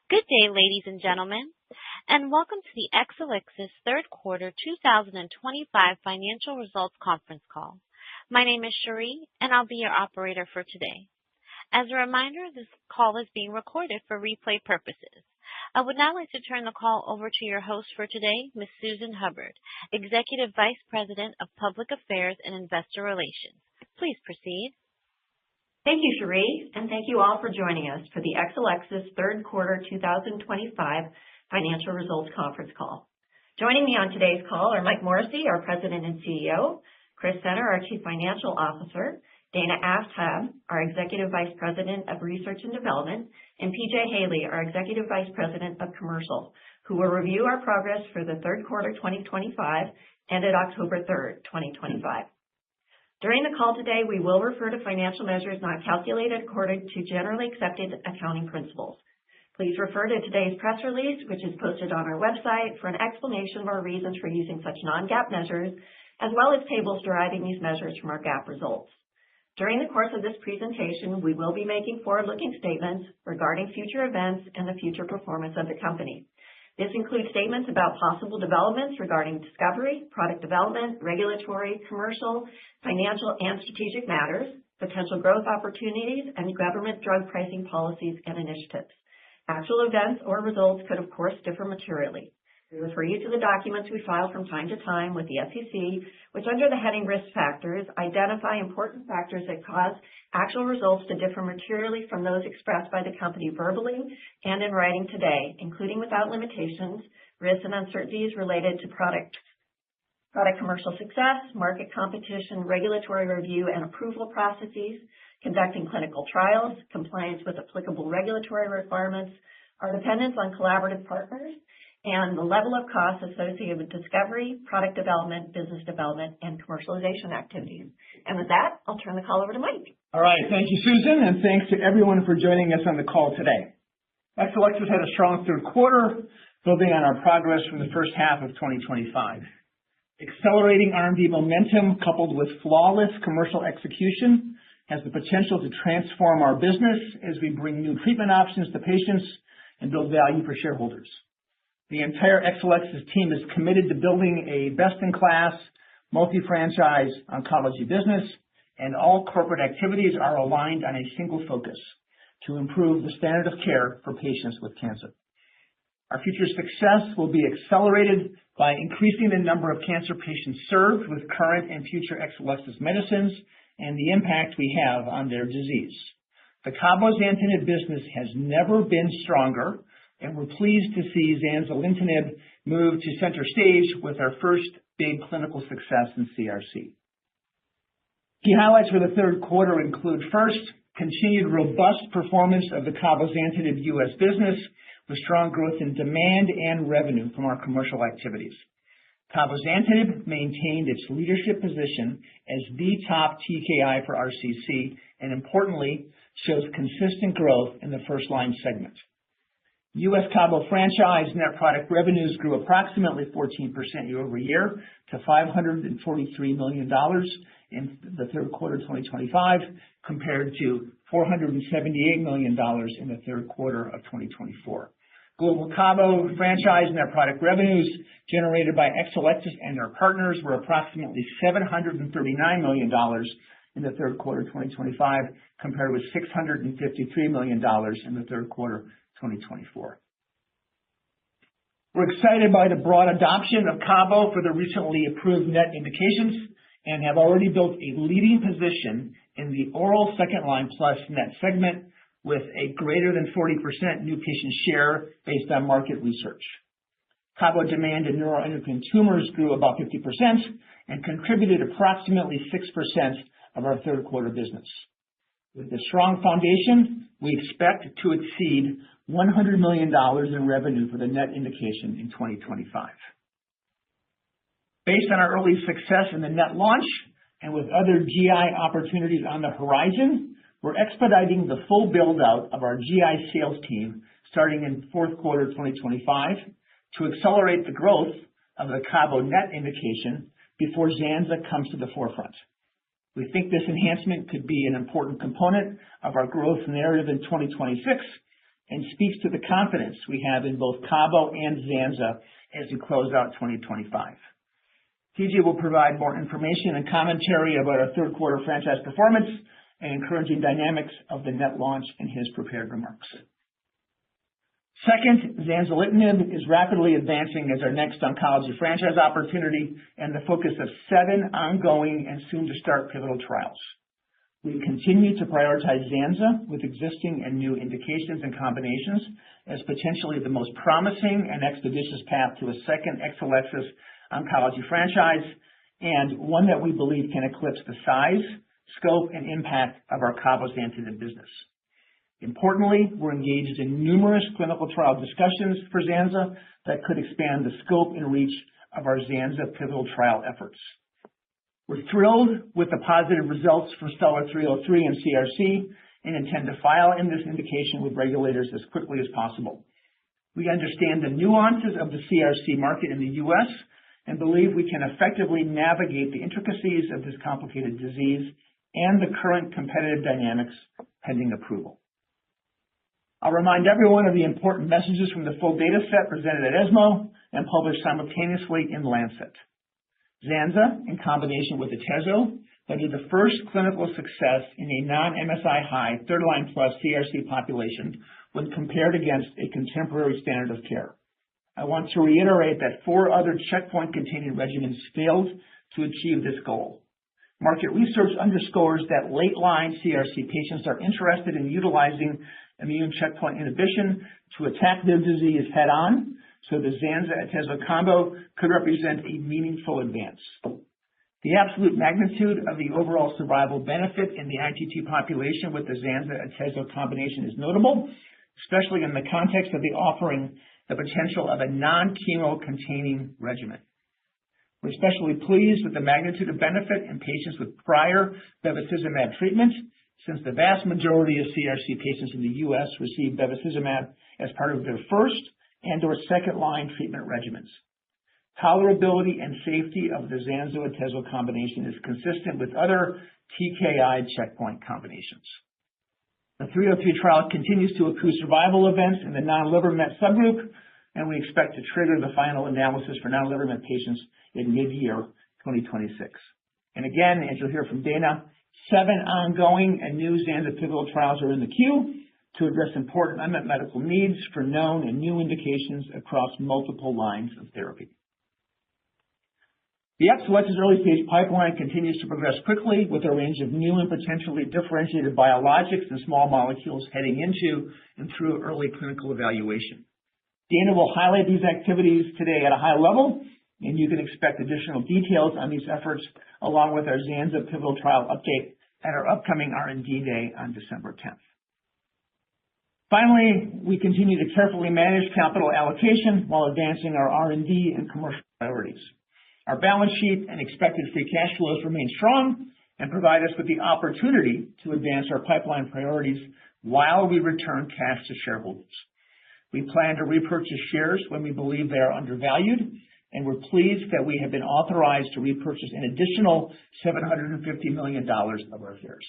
Good day, ladies and gentlemen, and welcome to the Exelixis third quarter 2025 financial results conference call. My name is Cherie, and I'll be your operator for today. As a reminder, this call is being recorded for replay purposes. I would now like to turn the call over to your host for today, Ms. Susan Hubbard, Executive Vice President of Public Affairs and Investor Relations. Please proceed. Thank you, Cherie, and thank you all for joining us for the Exelixis third quarter 2025 financial results conference call. Joining me on today's call are Mike Morrissey, our President and CEO, Chris Senner, our Chief Financial Officer, Dana Aftab, our Executive Vice President of Research and Development, and PJ Haley, our Executive Vice President of Commercial, who will review our progress for the third quarter 2025 ended October 3rd, 2025. During the call today, we will refer to financial measures not calculated according to generally accepted accounting principles. Please refer to today's press release, which is posted on our website, for an explanation of our reasons for using such non-GAAP measures, as well as tables deriving these measures from our GAAP results. During the course of this presentation, we will be making forward-looking statements regarding future events and the future performance of the company. This includes statements about possible developments regarding discovery, product development, regulatory, commercial, financial, and strategic matters, potential growth opportunities, and government drug pricing policies and initiatives. Actual events or results could, of course, differ materially. We refer you to the documents we file from time to time with the SEC, which under the heading Risk Factors identify important factors that cause actual results to differ materially from those expressed by the company verbally and in writing today, including without limitations, risks and uncertainties related to product commercial success, market competition, regulatory review and approval processes, conducting clinical trials, compliance with applicable regulatory requirements, our dependence on collaborative partners, and the level of costs associated with discovery, product development, business development, and commercialization activities. And with that, I'll turn the call over to Mike. All right. Thank you, Susan, and thanks to everyone for joining us on the call today. Exelixis had a strong third quarter, building on our progress from the first half of 2025. Accelerating R&D momentum coupled with flawless commercial execution has the potential to transform our business as we bring new treatment options to patients and build value for shareholders. The entire Exelixis team is committed to building a best-in-class, multi-franchise oncology business, and all corporate activities are aligned on a single focus: to improve the standard of care for patients with cancer. Our future success will be accelerated by increasing the number of cancer patients served with current and future Exelixis medicines and the impact we have on their disease. The cabozantinib business has never been stronger, and we're pleased to see zanzalintinib move to center stage with our first big clinical success in CRC. Key highlights for the third quarter include, first, continued robust performance of the cabozantinib U.S. business with strong growth in demand and revenue from our commercial activities. Cabozantinib maintained its leadership position as the top TKI for RCC and, importantly, shows consistent growth in the first-line segment. U.S. Cabo franchise net product revenues grew approximately 14% year over year to $543 million in the third quarter of 2025, compared to $478 million in the third quarter of 2024. Global Cabo franchise net product revenues generated by Exelixis and our partners were approximately $739 million in the third quarter of 2025, compared with $653 million in the third quarter 2024. We're excited by the broad adoption of Cabo for the recently approved NET indications and have already built a leading position in the oral second-line plus NET segment with a greater than 40% new patient share based on market research. Cabo demand in neuroendocrine tumors grew about 50% and contributed approximately 6% of our third quarter business. With a strong foundation, we expect to exceed $100 million in revenue for the NET indication in 2025. Based on our early success in the NET launch and with other GI opportunities on the horizon, we're expediting the full build-out of our GI sales team starting in fourth quarter 2025 to accelerate the growth of the Cabo NET indication before Zanza comes to the forefront. We think this enhancement could be an important component of our growth narrative in 2026 and speaks to the confidence we have in both Cabo and Zanza as we close out 2025. TJ will provide more information and commentary about our third quarter franchise performance and encouraging dynamics of the NET launch in his prepared remarks. Second, zanzalintinib is rapidly advancing as our next oncology franchise opportunity and the focus of 7 ongoing and soon-to-start pivotal trials. We continue to prioritize Zanza with existing and new indications and combinations as potentially the most promising and expeditious path to a second Exelixis oncology franchise, and one that we believe can eclipse the size, scope, and impact of our cabozantinib business. Importantly, we're engaged in numerous clinical trial discussions for Zanza that could expand the scope and reach of our Zanza pivotal trial efforts. We're thrilled with the positive results from STELLAR-303 and CRC and intend to file in this indication with regulators as quickly as possible. We understand the nuances of the CRC market in the U.S. and believe we can effectively navigate the intricacies of this complicated disease and the current competitive dynamics pending approval. I'll remind everyone of the important messages from the full data set presented at ESMO and published simultaneously in Lancet. Zanza, in combination with atezo, led to the first clinical success in a non-MSI high third-line plus CRC population when compared against a contemporary standard of care. I want to reiterate that 4 other checkpoint-containing regimens failed to achieve this goal. Market research underscores that late-line CRC patients are interested in utilizing immune checkpoint inhibition to attack their disease head-on, so the Zanza-atezo combo could represent a meaningful advance. The absolute magnitude of the overall survival benefit in the ITT population with the Zanza-atezo combination is notable, especially in the context of the offering the potential of a non-chemo containing regimen. We're especially pleased with the magnitude of benefit in patients with prior bevacizumab treatment, since the vast majority of CRC patients in the U.S. receive bevacizumab as part of their first and/or second-line treatment regimens. Tolerability and safety of the Zanza-atezo combination is consistent with other TKI checkpoint combinations. The 303 trial continues to accrue survival events in the non-liver met subgroup, and we expect to trigger the final analysis for non-liver met patients in mid-year 2026. And again, as you'll hear from Dana, 7 ongoing and new Zanza pivotal trials are in the queue to address important unmet medical needs for known and new indications across multiple lines of therapy. The Exelixis early-stage pipeline continues to progress quickly with a range of new and potentially differentiated biologics and small molecules heading into and through early clinical evaluation. Dana will highlight these activities today at a high level, and you can expect additional details on these efforts along with our Zanza pivotal trial update at our upcoming R&D Day on December 10th. Finally, we continue to carefully manage capital allocation while advancing our R&D and commercial priorities. Our balance sheet and expected free cash flows remain strong and provide us with the opportunity to advance our pipeline priorities while we return cash to shareholders. We plan to repurchase shares when we believe they are undervalued, and we're pleased that we have been authorized to repurchase an additional $750 million of our shares.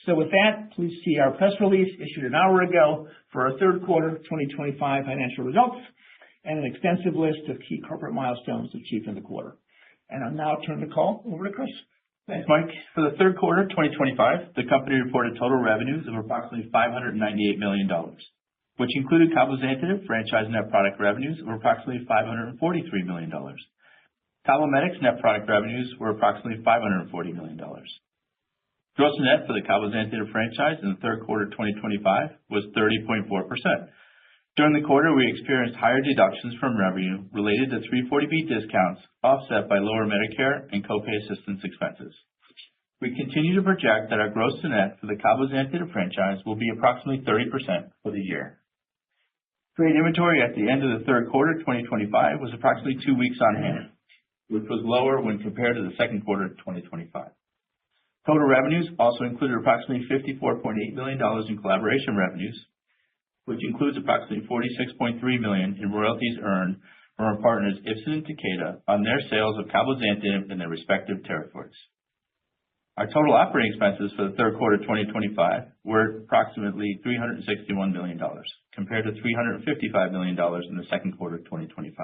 So with that, please see our press release issued an hour ago for our third quarter 2025 financial results and an extensive list of key corporate milestones achieved in the quarter. And I'll now turn the call over to Chris. Thanks, Mike. For the third quarter 2025, the company reported total revenues of approximately $598 million, which included cabozantinib franchise net product revenues of approximately $543 million. Cabometyx net product revenues were approximately $540 million. Gross net for the cabozantinib franchise in the third quarter 2025 was 30.4%. During the quarter, we experienced higher deductions from revenue related to 340B discounts, offset by lower Medicare and copay assistance expenses. We continue to project that our gross to net for the cabozantinib franchise will be approximately 30% for the year. Trade inventory at the end of the third quarter 2025 was approximately 2 weeks on hand, which was lower when compared to the second quarter 2025. Total revenues also included approximately $54.8 million in collaboration revenues, which includes approximately $46.3 million in royalties earned from our partners Ipsen and Takeda on their sales of cabozantinib in their respective territories. Our total operating expenses for the third quarter 2025 were approximately $361 million, compared to $355 million in the second quarter of 2025.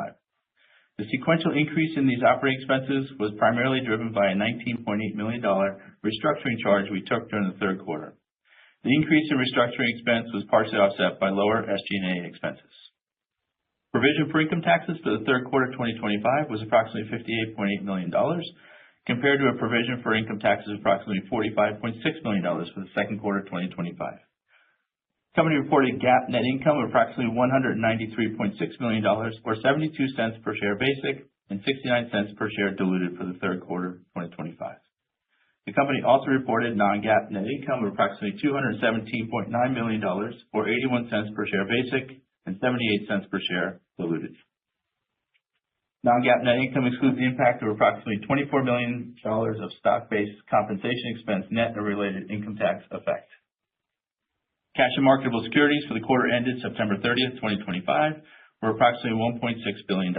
The sequential increase in these operating expenses was primarily driven by a $19.8 million restructuring charge we took during the third quarter. The increase in restructuring expense was partially offset by lower SG&A expenses. Provision for income taxes for the third quarter 2025 was approximately $58.8 million, compared to a provision for income taxes of approximately $45.6 million for the second quarter 2025. The company reported GAAP net income of approximately $193.6 million, or 72 cents per share basic and 69 cents per share diluted for the third quarter 2025. The company also reported non-GAAP net income of approximately $217.9 million, or 81 cents per share basic and 78 cents per share diluted. Non-GAAP net income excludes the impact of approximately $24 million of stock-based compensation expense net of related income tax effect. Cash and marketable securities for the quarter ended September 30th, 2025 were approximately $1.6 billion.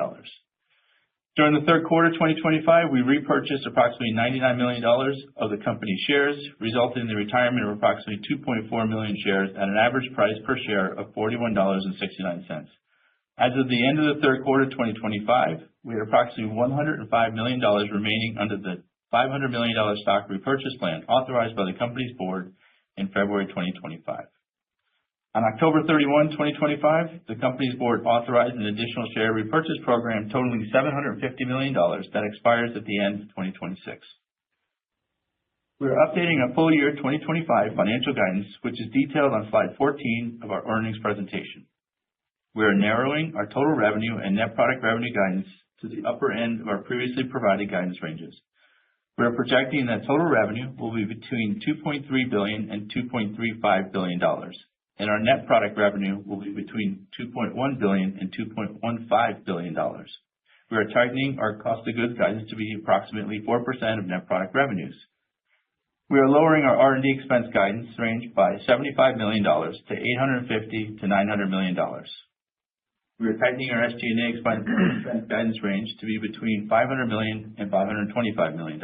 During the third quarter 2025, we repurchased approximately $99 million of the company's shares, resulting in the retirement of approximately 2.4 million shares at an average price per share of $41.69. As of the end of the third quarter 2025, we had approximately $105 million remaining under the $500 million stock repurchase plan authorized by the company's board in February 2025. On October 31, 2025, the company's board authorized an additional share repurchase program totaling $750 million that expires at the end of 2026. We are updating our full year 2025 financial guidance, which is detailed on slide 14 of our earnings presentation. We are narrowing our total revenue and net product revenue guidance to the upper end of our previously provided guidance ranges. We are projecting that total revenue will be between $2.3 billion and $2.35 billion, and our net product revenue will be between $2.1 billion and $2.15 billion. We are tightening our cost of goods guidance to be approximately 4% of net product revenues. We are lowering our R&D expense guidance range by $75 million to $850 to $900 million. We are tightening our SG&A expense guidance range to be between $500 million and $525 million.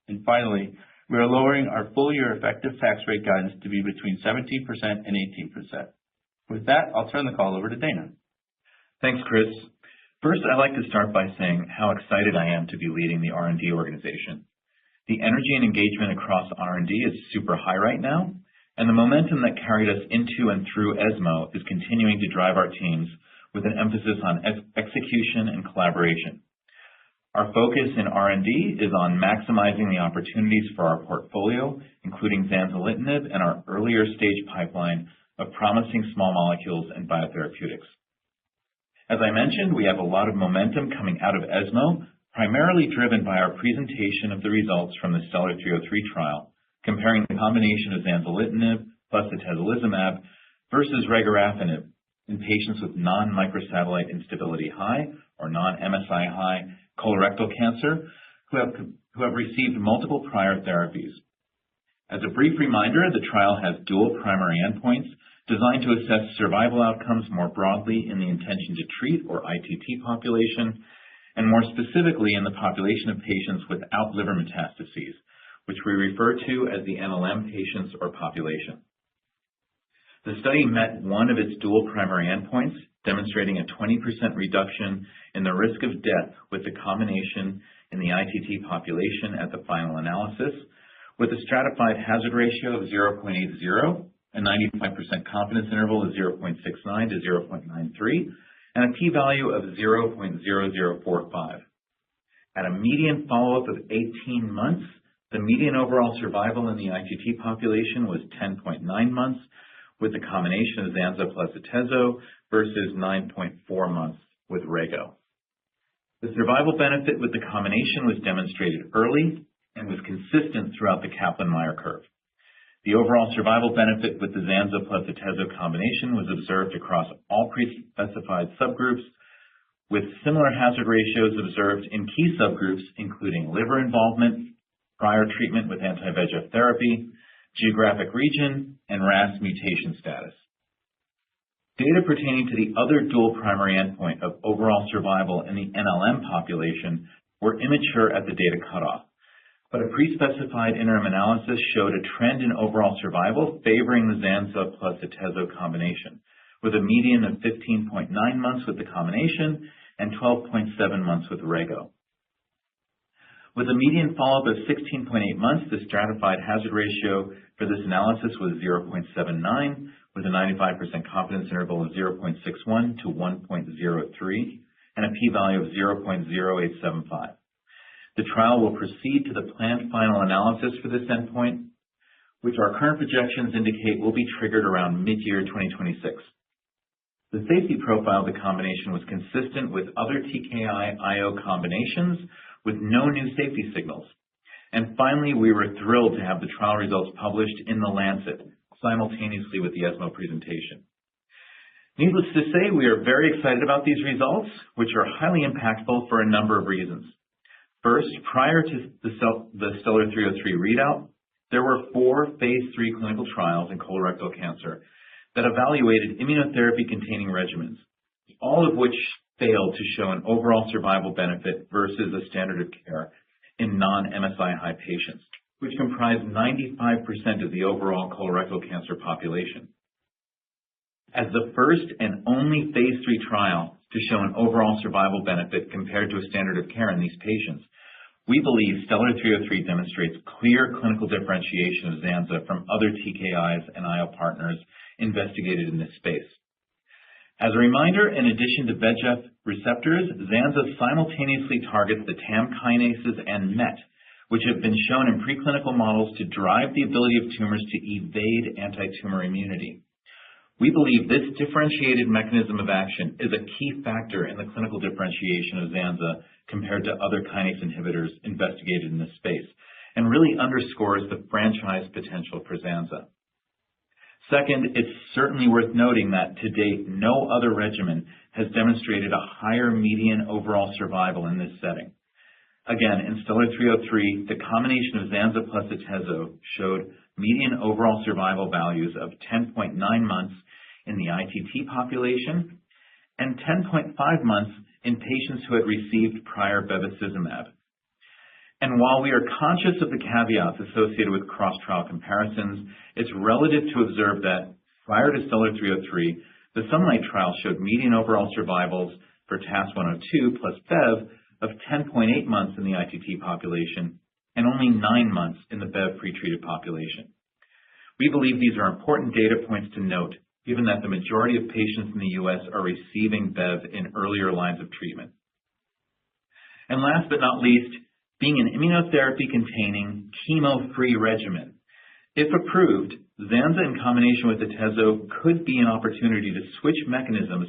And finally, we are lowering our full year effective tax rate guidance to be between 17% and 18%. With that, I'll turn the call over to Dana. Thanks, Chris. First, I'd like to start by saying how excited I am to be leading the R&D organization. The energy and engagement across R&D is super high right now, and the momentum that carried us into and through ESMO is continuing to drive our teams with an emphasis on execution and collaboration. Our focus in R&D is on maximizing the opportunities for our portfolio, including zanzalintinib and our earlier stage pipeline of promising small molecules and biotherapeutics. As I mentioned, we have a lot of momentum coming out of ESMO, primarily driven by our presentation of the results from the Stellar 303 trial, comparing the combination of zanzalintinib plus atezolizumab versus regorafenib in patients with non-microsatellite instability high or non-MSI high colorectal cancer who have received multiple prior therapies. As a brief reminder, the trial has dual primary endpoints designed to assess survival outcomes more broadly in the intention to treat or ITT population, and more specifically in the population of patients without liver metastases, which we refer to as the NLM patients or population. The study met one of its dual primary endpoints, demonstrating a 20% reduction in the risk of death with the combination in the ITT population at the final analysis, with a stratified hazard ratio of 0.80, a 95% confidence interval of 0.69 to 0.93, and a p-value of 0.0045. At a median follow-up of 18 months, the median overall survival in the ITT population was 10.9 months, with the combination of zanza plus atezo versus 9.4 months with rego. The survival benefit with the combination was demonstrated early and was consistent throughout the Kaplan-Meier curve. The overall survival benefit with the zanza plus atezo combination was observed across all pre-specified subgroups, with similar hazard ratios observed in key subgroups, including liver involvement, prior treatment with anti-VEGF therapy, geographic region, and RAS mutation status. Data pertaining to the other dual primary endpoint of overall survival in the NLM population were immature at the data cutoff. but a pre-specified interim analysis showed a trend in overall survival favoring the Zanza plus Atezo combination, with a median of 15.9 months with the combination and 12.7 months with Rego. With a median follow-up of 16.8 months, the stratified hazard ratio for this analysis was 0.79, with a 95% confidence interval of 0.61 to 1.03, and a p-value of 0.0875. The trial will proceed to the planned final analysis for this endpoint, which our current projections indicate will be triggered around mid-year 2026. The safety profile of the combination was consistent with other TKI-IO combinations with no new safety signals. And finally, we were thrilled to have the trial results published in The Lancet simultaneously with the ESMO presentation. Needless to say, we are very excited about these results, which are highly impactful for a number of reasons. First, prior to the Stellar 303 readout, there were 4 phase 3 clinical trials in colorectal cancer that evaluated immunotherapy-containing regimens, all of which failed to show an overall survival benefit versus a standard of care in non-MSI high patients, which comprise 95% of the overall colorectal cancer population. As the first and only phase 3 trial to show an overall survival benefit compared to a standard of care in these patients, we believe Stellar 303 demonstrates clear clinical differentiation of Zanza from other TKIs and IO partners investigated in this space. As a reminder, in addition to VEGF receptors, Zanza simultaneously targets the TAM kinases and MET, which have been shown in preclinical models to drive the ability of tumors to evade anti-tumor immunity. We believe this differentiated mechanism of action is a key factor in the clinical differentiation of Zanza compared to other kinase inhibitors investigated in this space, and really underscores the franchise potential for Zanza. Second, it's certainly worth noting that to date, no other regimen has demonstrated a higher median overall survival in this setting. Again, in Stellar 303, the combination of Zanza plus Atezo showed median overall survival values of 10.9 months in the ITT population and 10.5 months in patients who had received prior bevacizumab. And while we are conscious of the caveats associated with cross-trial comparisons, it's relative to observe that prior to Stellar 303, the Sunlight trial showed median overall survivals for TAS-102 plus Bev of 10.8 months in the ITT population and only 9 months in the Bev pretreated population. We believe these are important data points to note, given that the majority of patients in the U.S. are receiving Bev in earlier lines of treatment. And last but not least, being an immunotherapy-containing chemo-free regimen. If approved, Zanza in combination with Atezo could be an opportunity to switch mechanisms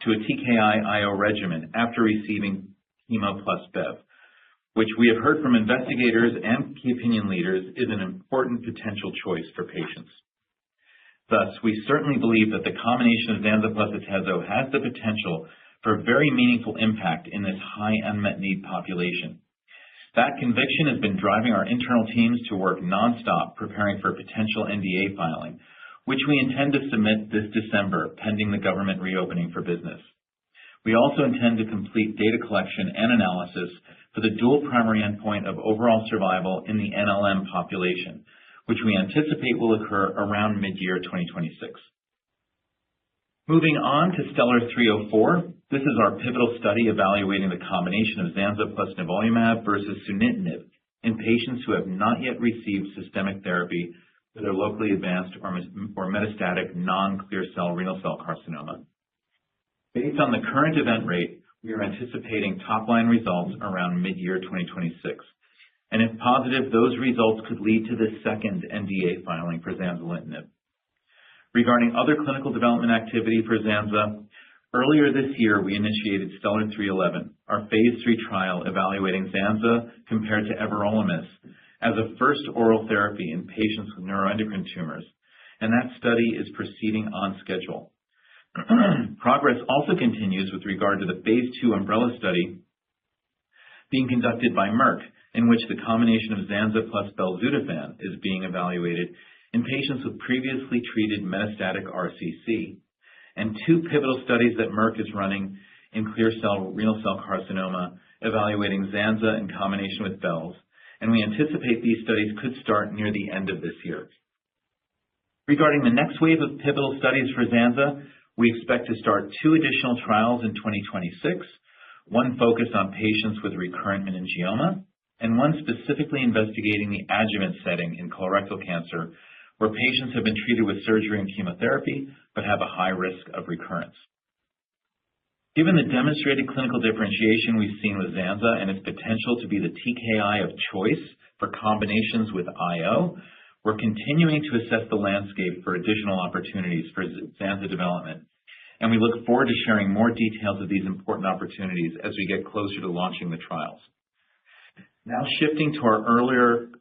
to a TKI-IO regimen after receiving chemo plus Bev, which we have heard from investigators and key opinion leaders is an important potential choice for patients. Thus, we certainly believe that the combination of Zanza plus Atezo has the potential for very meaningful impact in this high unmet need population. That conviction has been driving our internal teams to work nonstop preparing for potential NDA filing, which we intend to submit this December pending the government reopening for business. We also intend to complete data collection and analysis for the dual primary endpoint of overall survival in the NLM population, which we anticipate will occur around mid-year 2026. Moving on to Stellar 304, this is our pivotal study evaluating the combination of Zanza plus nivolumab versus sunitinib in patients who have not yet received systemic therapy for their locally advanced or metastatic non-clear cell renal cell carcinoma. Based on the current event rate, we are anticipating top-line results around mid-year 2026. And if positive, those results could lead to the second NDA filing for zanzalintinib. Regarding other clinical development activity for Zanza, earlier this year we initiated Stellar 311, our phase 3 trial evaluating Zanza compared to everolimus as a first oral therapy in patients with neuroendocrine tumors, and that study is proceeding on schedule. Progress also continues with regard to the phase 2 umbrella study being conducted by Merck, in which the combination of Zanza plus belzutifan is being evaluated in patients with previously treated metastatic RCC, and 2 pivotal studies that Merck is running in clear cell renal cell carcinoma evaluating Zanza in combination with Belz, and we anticipate these studies could start near the end of this year. Regarding the next wave of pivotal studies for Zanza, we expect to start 2 additional trials in 2026, one focused on patients with recurrent meningioma, and one specifically investigating the adjuvant setting in colorectal cancer, where patients have been treated with surgery and chemotherapy but have a high risk of recurrence. Given the demonstrated clinical differentiation we've seen with Zanza and its potential to be the TKI of choice for combinations with IO, we're continuing to assess the landscape for additional opportunities for Zanza development, and we look forward to sharing more details of these important opportunities as we get closer to launching the trials. Now shifting to our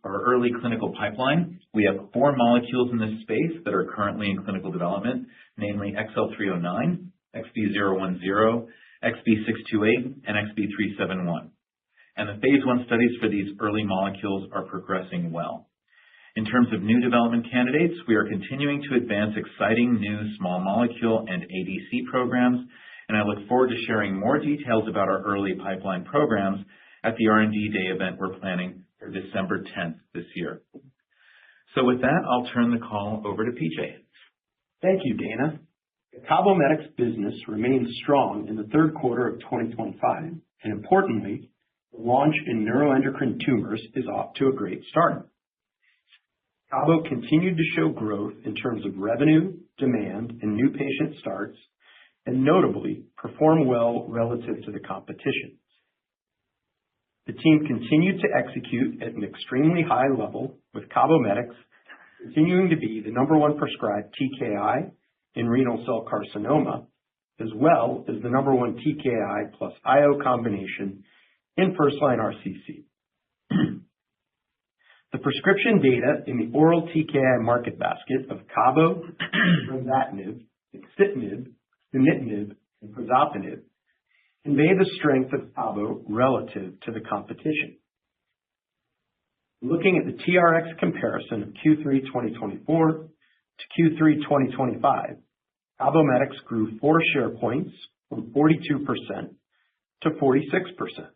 early clinical pipeline, we have 4 molecules in this space that are currently in clinical development, namely XL309, XB010, XB628, and XB371. And the phase 1 studies for these early molecules are progressing well. In terms of new development candidates, we are continuing to advance exciting new small molecule and ADC programs, and I look forward to sharing more details about our early pipeline programs at the R&D Day event we're planning for December 10th this year. So with that, I'll turn the call over to PJ. Thank you, Dana. The CABOMETYX business remains strong in the third quarter of 2025, and importantly, the launch in neuroendocrine tumors is off to a great start. Cabo continued to show growth in terms of revenue, demand, and new patient starts, and notably perform well relative to the competition. The team continued to execute at an extremely high level, with CABOMETYX continuing to be the #1 prescribed TKI in renal cell carcinoma, as well as the #1 TKI plus IO combination in first-line RCC. The prescription data in the oral TKI market basket of Cabo, lenvatinib, axitinib, sunitinib, and crizotinib convey the strength of Cabo relative to the competition. Looking at the TRX comparison of Q3 2024 to Q3 2025, CABOMETYX grew 4 share points from 42% to 46%.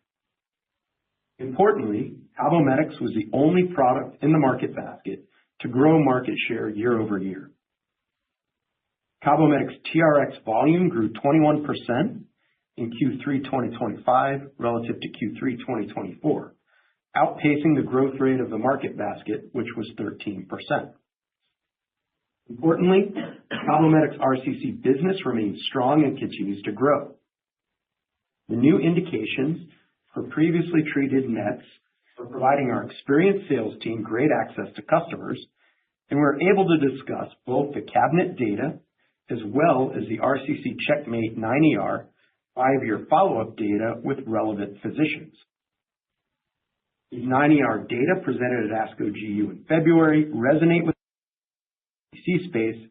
Importantly, CABOMETYX was the only product in the market basket to grow market share year over year. CABOMETYX TRX volume grew 21% in Q3 2025 relative to Q3 2024, outpacing the growth rate of the market basket, which was 13%. Importantly, CABOMETYX RCC business remains strong and continues to grow. The new indications for previously treated NETs are providing our experienced sales team great access to customers, and we're able to discuss both the cabinet data as well as the RCC Checkmate 9ER 5-year follow-up data with relevant physicians. These 9ER data presented at ASCO GU in February resonate with the RCC space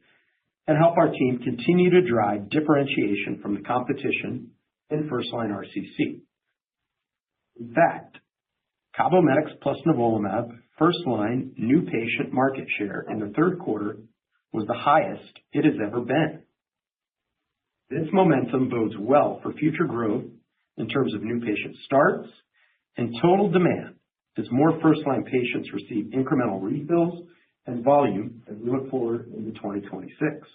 and help our team continue to drive differentiation from the competition in first-line RCC. In fact, CABOMETYX plus nivolumab first-line new patient market share in the third quarter was the highest it has ever been. This momentum bodes well for future growth in terms of new patient starts and total demand as more first-line patients receive incremental refills and volume as we look forward into 2026.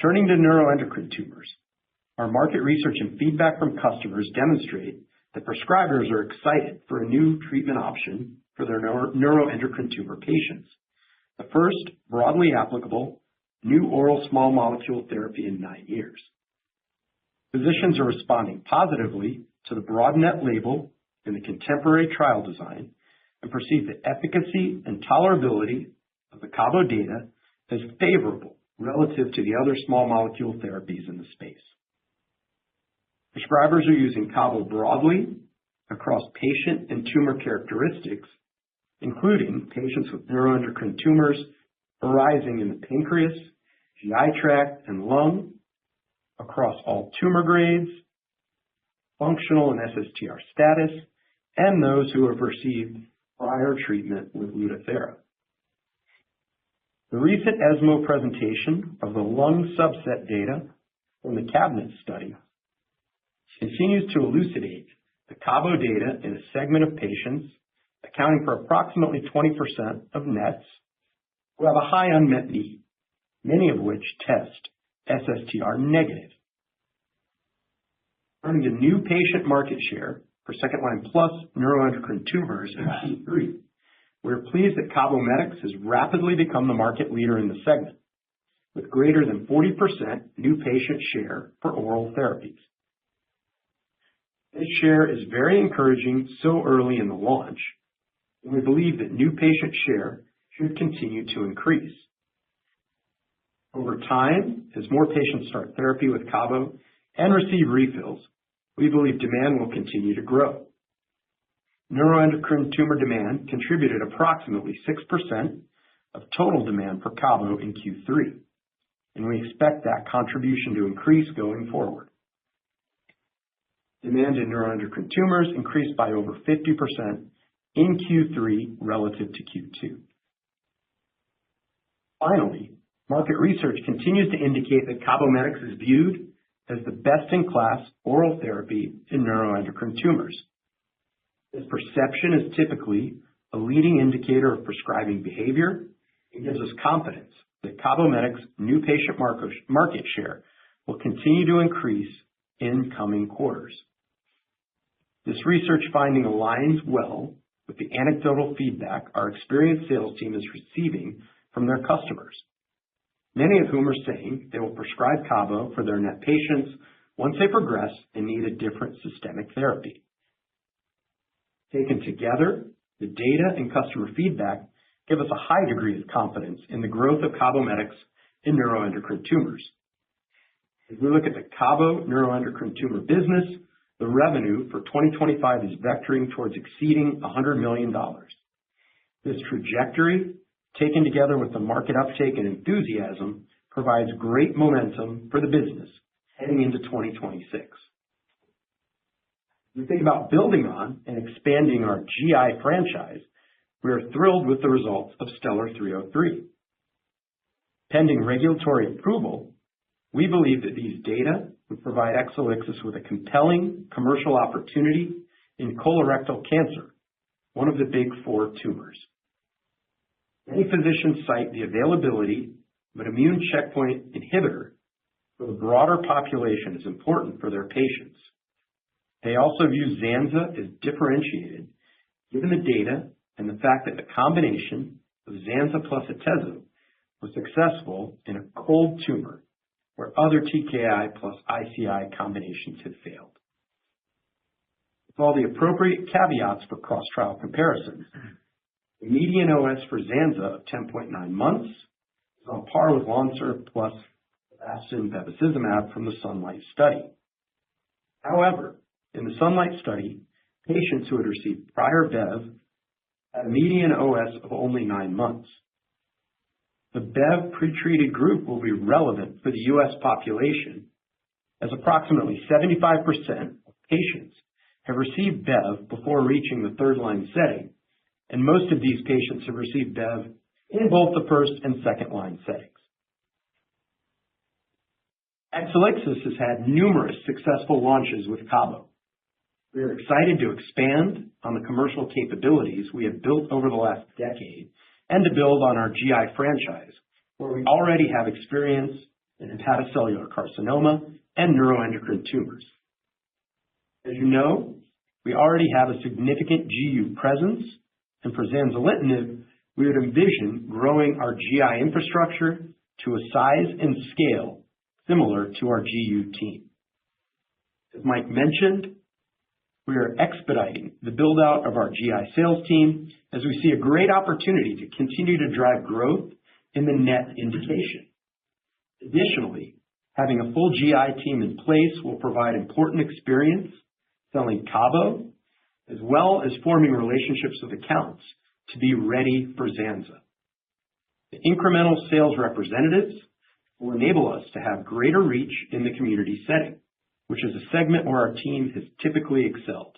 Turning to neuroendocrine tumors, our market research and feedback from customers demonstrate that prescribers are excited for a new treatment option for their neuroendocrine tumor patients, the first broadly applicable new oral small molecule therapy in 9 years. Physicians are responding positively to the BroadNet label and the contemporary trial design and perceive the efficacy and tolerability of the Cabo data as favorable relative to the other small molecule therapies in the space. Prescribers are using Cabo broadly across patient and tumor characteristics, including patients with neuroendocrine tumors arising in the pancreas, GI tract, and lung, across all tumor grades, functional and SSTR status, and those who have received prior treatment with Lutathera. The recent ESMO presentation of the lung subset data from the CABINET study continues to elucidate the Cabo data in a segment of patients accounting for approximately 20% of NETs who have a high unmet need, many of which test SSTR negative. Turning to new patient market share for second-line plus neuroendocrine tumors in Q3, we're pleased that CABOMETYX has rapidly become the market leader in the segment, with greater than 40% new patient share for oral therapies. This share is very encouraging so early in the launch, and we believe that new patient share should continue to increase. Over time, as more patients start therapy with Cabo and receive refills, we believe demand will continue to grow. Neuroendocrine tumor demand contributed approximately 6% of total demand for Cabo in Q3, and we expect that contribution to increase going forward. Demand in neuroendocrine tumors increased by over 50% in Q3 relative to Q2. Finally, market research continues to indicate that CABOMETYX is viewed as the best-in-class oral therapy in neuroendocrine tumors. This perception is typically a leading indicator of prescribing behavior and gives us confidence that CABOMETYX new patient market share will continue to increase in coming quarters. This research finding aligns well with the anecdotal feedback our experienced sales team is receiving from their customers, many of whom are saying they will prescribe Cabo for their NET patients once they progress and need a different systemic therapy. Taken together, the data and customer feedback give us a high degree of confidence in the growth of CABOMETYX in neuroendocrine tumors. As we look at the Cabo neuroendocrine tumor business, the revenue for 2025 is vectoring towards exceeding $100 million. This trajectory, taken together with the market uptake and enthusiasm, provides great momentum for the business heading into 2026. As we think about building on and expanding our GI franchise, we are thrilled with the results of STELLAR-303. Pending regulatory approval, we believe that these data would provide Exelixis with a compelling commercial opportunity in colorectal cancer, one of the big four tumors. Many physicians cite the availability of an immune checkpoint inhibitor for the broader population as important for their patients. They also view Zanza as differentiated, given the data and the fact that the combination of Zanza plus Atezo was successful in a cold tumor where other TKI plus ICI combinations had failed. With all the appropriate caveats for cross-trial comparisons, the median OS for Zanza of 10.9 months is on par with Lonsurf plus Avastin bevacizumab from the Sunlight study. However, in the Sunlight study, patients who had received prior Bev had a median OS of only 9 months. The Bev pretreated group will be relevant for the U.S. population, as approximately 75% of patients have received Bev before reaching the third-line setting, and most of these patients have received Bev in both the first and second-line settings. Exelixis has had numerous successful launches with Cabo. We are excited to expand on the commercial capabilities we have built over the last decade and to build on our GI franchise, where we already have experience in hepatocellular carcinoma and neuroendocrine tumors. As you know, we already have a significant GU presence, and for zanzalintinib, we would envision growing our GI infrastructure to a size and scale similar to our GU team. As Mike mentioned, we are expediting the build-out of our GI sales team as we see a great opportunity to continue to drive growth in the NET indication. Additionally, having a full GI team in place will provide important experience selling Cabo, as well as forming relationships with accounts to be ready for Zanza. The incremental sales representatives will enable us to have greater reach in the community setting, which is a segment where our team has typically excelled.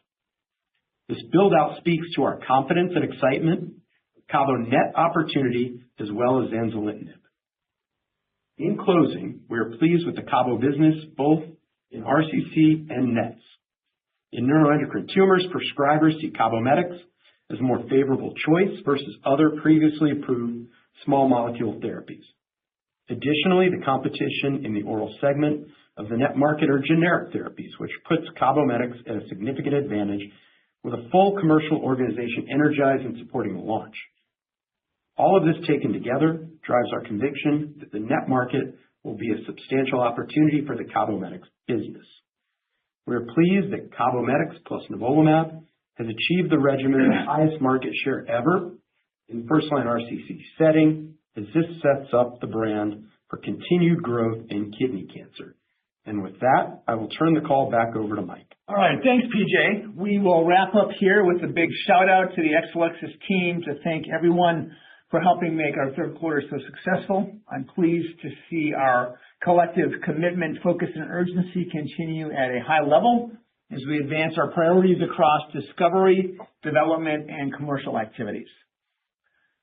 This build-out speaks to our confidence and excitement with Cabo NET opportunity as well as zanzalintinib. In closing, we are pleased with the Cabo business both in RCC and NETs. In neuroendocrine tumors, prescribers see CABOMETYX as a more favorable choice versus other previously approved small molecule therapies. Additionally, the competition in the oral segment of the net market are generic therapies, which puts CABOMETYX at a significant advantage with a full commercial organization energized and supporting the launch. All of this taken together drives our conviction that the net market will be a substantial opportunity for the CABOMETYX business. We are pleased that CABOMETYX plus nivolumab has achieved the regimen's highest market share ever in the first-line RCC setting, as this sets up the brand for continued growth in kidney cancer. And with that, I will turn the call back over to Mike. All right, thanks, PJ. We will wrap up here with a big shout out to the Exelixis team to thank everyone for helping make our third quarter so successful. I'm pleased to see our collective commitment, focus, and urgency continue at a high level as we advance our priorities across discovery, development, and commercial activities.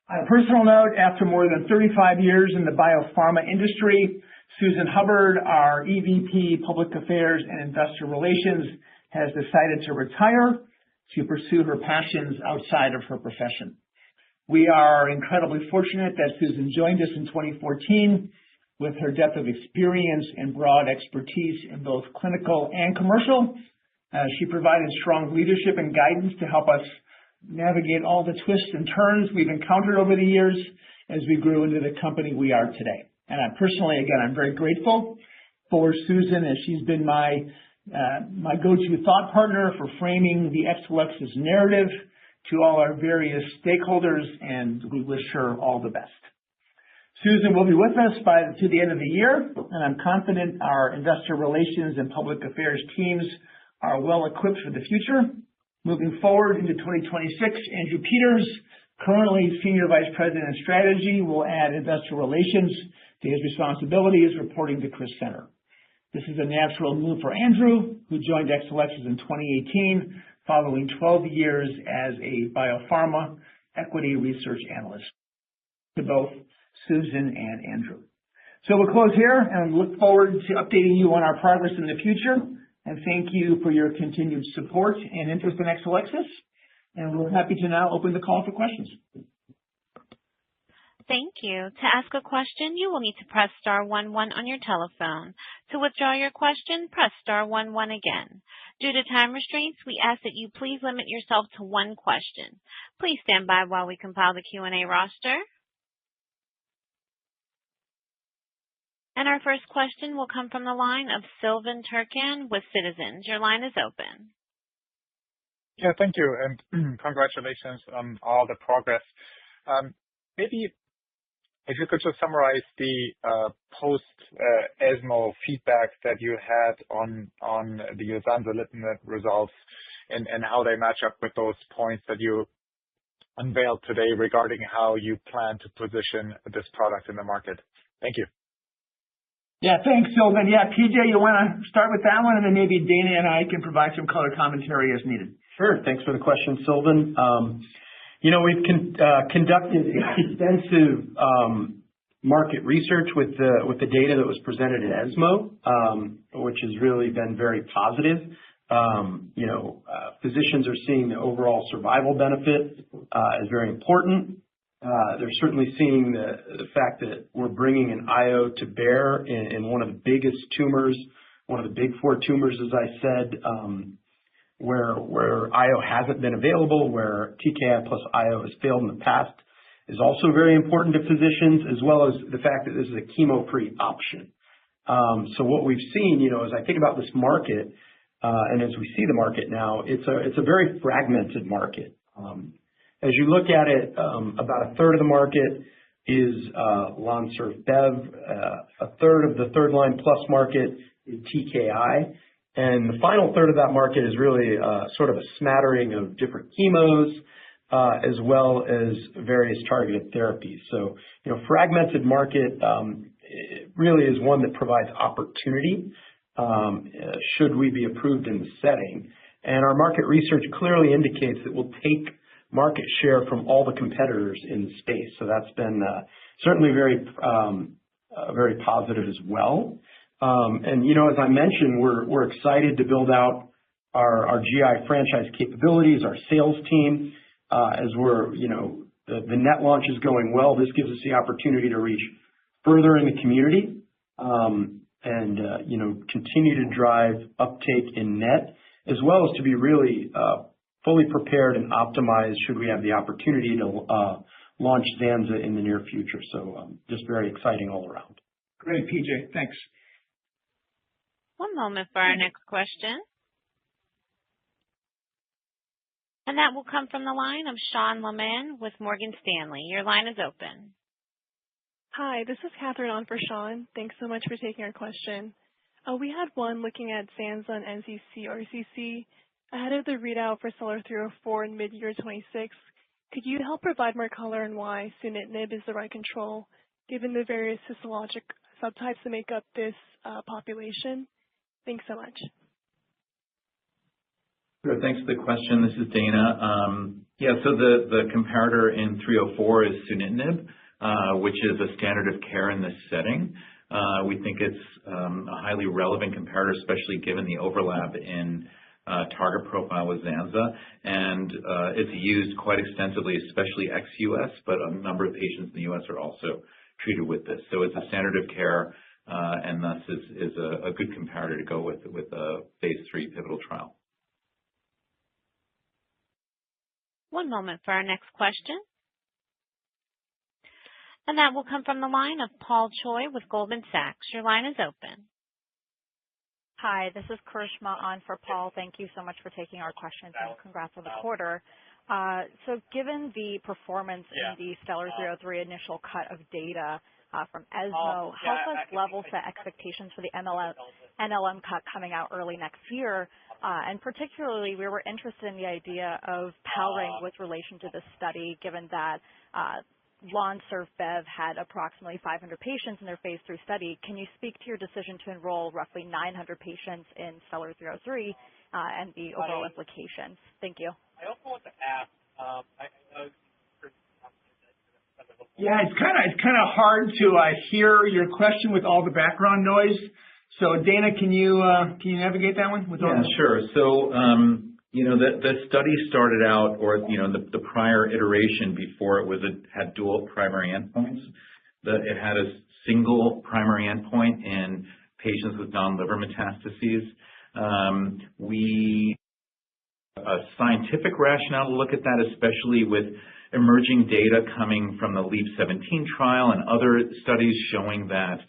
On a personal note, after more than 35 years in the biopharma industry, Susan Hubbard, our EVP Public Affairs and Investor Relations, has decided to retire to pursue her passions outside of her profession. We are incredibly fortunate that Susan joined us in 2014 with her depth of experience and broad expertise in both clinical and commercial. She provided strong leadership and guidance to help us navigate all the twists and turns we've encountered over the years as we grew into the company we are today. And I'm very grateful for Susan, as she's been my go-to thought partner for framing the Exelixis narrative to all our various stakeholders, and we wish her all the best. Susan will be with us to the end of the year, and I'm confident our investor relations and public affairs teams are well equipped for the future. Moving forward into 2026, Andrew Peters, currently Senior Vice President of Strategy, will add investor relations to his responsibilities, reporting to Chris Center. This is a natural move for Andrew, who joined Exelixis in 2018, following 12 years as a biopharma equity research analyst. To both Susan and Andrew. So we'll close here and look forward to updating you on our progress in the future. And thank you for your continued support and interest in Exelixis. And we're happy to now open the call for questions. Thank you. To ask a question, you will need to press star 11 on your telephone. To withdraw your question, press star 11 again. Due to time restraints, we ask that you please limit yourself to one question. Please stand by while we compile the Q&A roster. And our first question will come from the line of Silvan Türkcan with Citizens. Your line is open. Yeah, thank you, and congratulations on all the progress. Maybe if you could just summarize the post-ESMO feedback that you had on the zanzalintinib results and how they match up with those points that you unveiled today regarding how you plan to position this product in the market. Thank you. Yeah, thanks, Sylvan. Yeah, PJ, you want to start with that one, and then maybe Dana and I can provide some color commentary as needed. Sure. Thanks for the question, Sylvan. We've conducted extensive market research with the data that was presented at ESMO, which has really been very positive. Physicians are seeing the overall survival benefit as very important. They're certainly seeing the fact that we're bringing an IO to bear in one of the biggest tumors, one of the big four tumors, as I said, where IO hasn't been available, where TKI plus IO has failed in the past, is also very important to physicians, as well as the fact that this is a chemo-free option. So what we've seen, as I think about this market, and as we see the market now, it's a very fragmented market. As you look at it, about a third of the market is Lonsurf-Bev, a third of the third-line plus market is TKI, and the final third of that market is really sort of a smattering of different chemos, as well as various targeted therapies. So, fragmented market really is one that provides opportunity should we be approved in the setting. And our market research clearly indicates that we'll take market share from all the competitors in the space. So that's been certainly very positive as well. And as I mentioned, we're excited to build out our GI franchise capabilities, our sales team, as we're, the net launch is going well. This gives us the opportunity to reach further in the community, and continue to drive uptake in net, as well as to be really fully prepared and optimized should we have the opportunity to launch Zanza in the near future. So just very exciting all around. Great, PJ. Thanks. One moment for our next question. And that will come from the line of Sean Lehmann with Morgan Stanley. Your line is open. Hi, this is Catherine on for Sean. Thanks so much for taking our question. We had one looking at Zanza and NCC-RCC. Ahead of the readout for STELLAR-304 in mid-year 26, could you help provide more color on why sunitinib is the right control, given the various histologic subtypes that make up this population? Thanks so much. Sure, thanks for the question. This is Dana. So the comparator in 304 is sunitinib, which is a standard of care in this setting. We think it's a highly relevant comparator, especially given the overlap in target profile with Zanza, and it's used quite extensively, especially ex-US, but a number of patients in the US are also treated with this. So it's a standard of care, and thus is a good comparator to go with a phase 3 pivotal trial. One moment for our next question. And that will come from the line of Paul Choi with Goldman Sachs. Your line is open. Hi, this is Karishma on for Paul. Thank you so much for taking our questions and congrats on the quarter. So given the performance in the STELLAR-303 initial cut of data from ESMO, help us level set expectations for the NLM cut coming out early next year. And particularly, we were interested in the idea of powering with relation to this study, given that Lonsurf-Bev had approximately 500 patients in their phase 3 study. Can you speak to your decision to enroll roughly 900 patients in STELLAR-303 and the overall implications? Thank you. I also want to ask, It's kind of hard to hear your question with all the background noise. So Dana, can you navigate that one? Sure. So the study started out, or the prior iteration before it had dual primary endpoints. It had a single primary endpoint in patients with non-liver metastases. A scientific rationale to look at that, especially with emerging data coming from the LEAP-17 trial and other studies showing that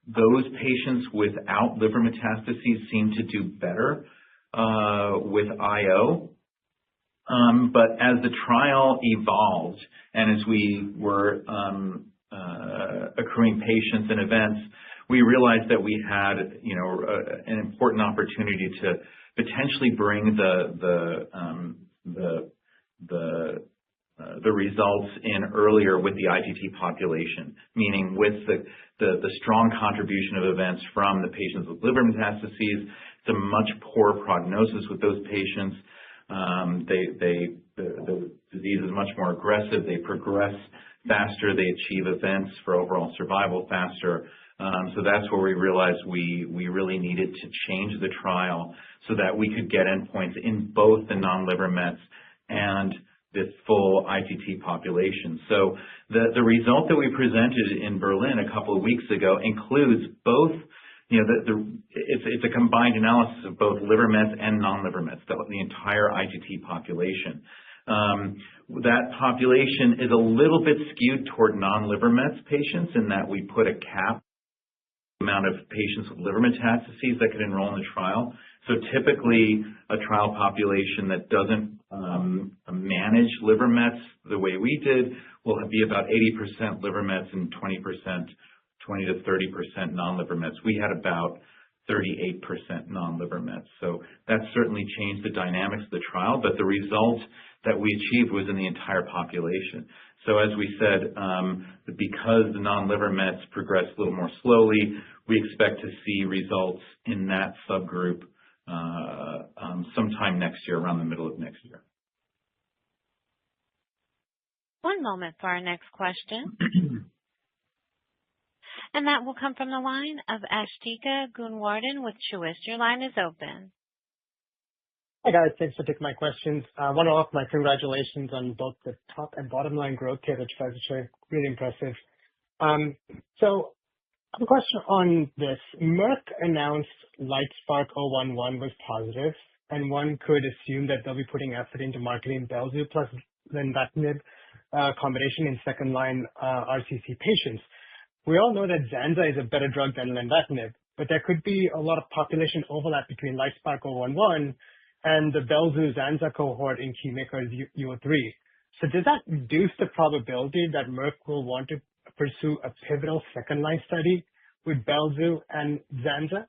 those patients without liver metastases seem to do better with IO. But as the trial evolved and as we were accruing patients and events, we realized that we had an important opportunity to potentially bring the results in earlier with the ITT population, meaning with the strong contribution of events from the patients with liver metastases. It's a much poorer prognosis with those patients. The disease is much more aggressive. They progress faster. They achieve events for overall survival faster. So that's where we realized we really needed to change the trial so that we could get endpoints in both the non-liver mets and the full ITT population. So the result that we presented in Berlin a couple of weeks ago includes both. It's a combined analysis of both liver mets and non-liver mets, the entire ITT population. That population is a little bit skewed toward non-liver mets patients in that we put a cap amount of patients with liver metastases that could enroll in the trial. So typically, a trial population that doesn't manage liver mets the way we did will be about 80% liver mets and 20 to 30% non-liver mets. We had about 38% non-liver mets. So that certainly changed the dynamics of the trial, but the result that we achieved was in the entire population. So as we said, because the non-liver mets progress a little more slowly, we expect to see results in that subgroup sometime next year, around the middle of next year. One moment for our next question. And that will come from the line of Asthika Goonewardene with Truist. Your line is open. Hi, guys. Thanks for taking my questions. I want to offer my congratulations on both the top and bottom line growth here, which is really impressive. So I have a question on this. Merck announced LITESPARK-011 was positive, and one could assume that they'll be putting effort into marketing Belzu plus lenvatinib combination in second-line RCC patients. We all know that Zanza is a better drug than lenvatinib, but there could be a lot of population overlap between LITESPARK-011 and the Belzu-Zanza cohort in KeyMaker U03. So does that reduce the probability that Merck will want to pursue a pivotal second-line study with Belzu and Zanza?